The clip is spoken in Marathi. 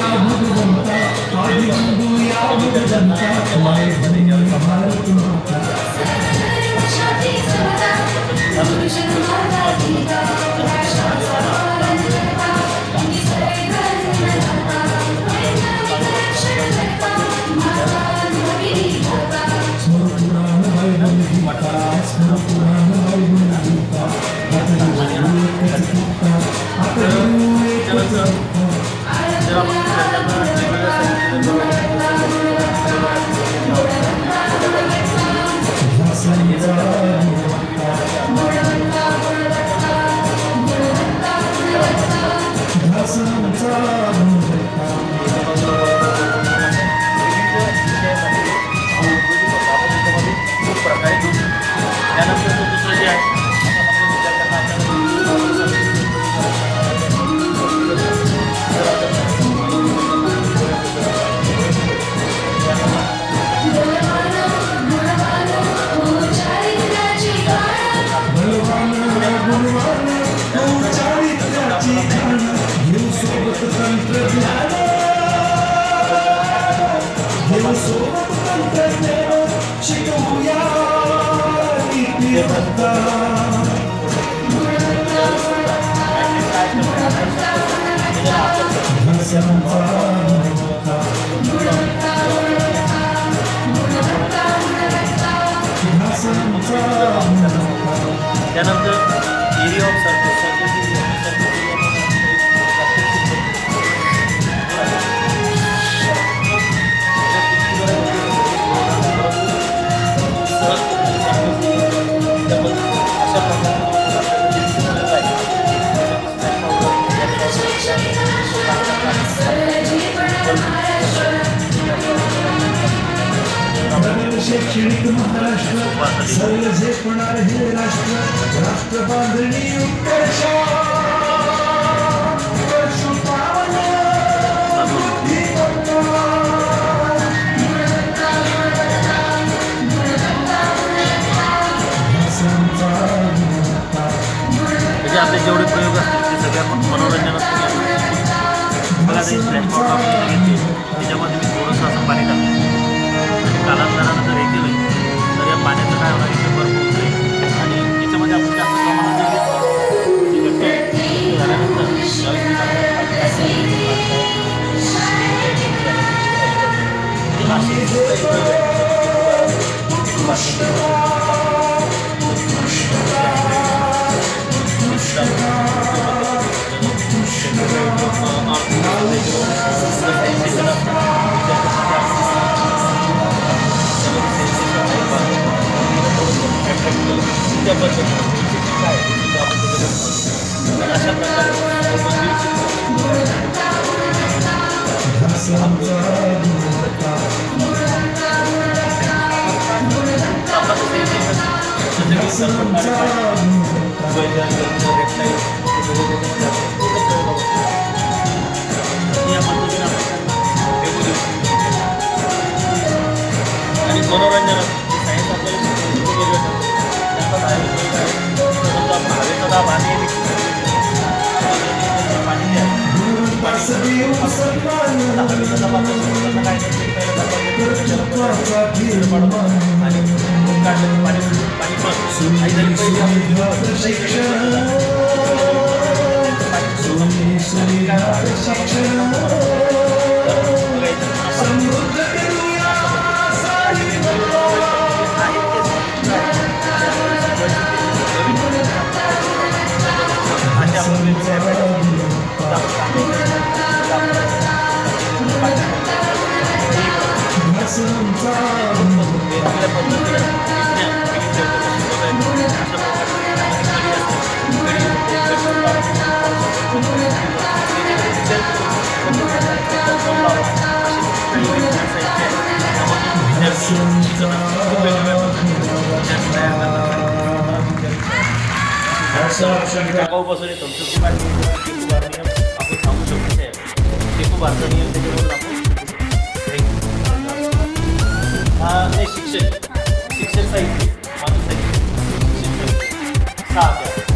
या भगवंता आदि बंधू या भगवंता माय बंधू भारत माता स्मृपुराण बायबल गीता स्मृपुराण बायबल गीता त्यानंतर एरिया ऑफ सर्कस शैक्षणिक महाराष्ट्र सर्व झेपणार हे राष्ट्र राष्ट्र बांधणी उत्कर्षा म्हणजे आपले जेवढे प्रयोग असतील ते सगळे आपण मनोरंजनात मला ते त्याच्यामध्ये मी थोडंसं असं पाणी टाकलं आणि कालांतरानं जर हे केलं तर या पाण्याचं काय होणार इथे भरपूर जाईल आणि याच्यामध्ये आपण जास्त प्रमाणात अशा प्रकारे आणि मनोरंजनात सायन्स आपल्याला हवेचा दाब आणि पाणी टाकाऊपासून आपण सांगू शकतो ते खूप अडचणी त्याच्याबरोबर आपण शिक्षण साहित्य मानव साहित्य शिक्षण 6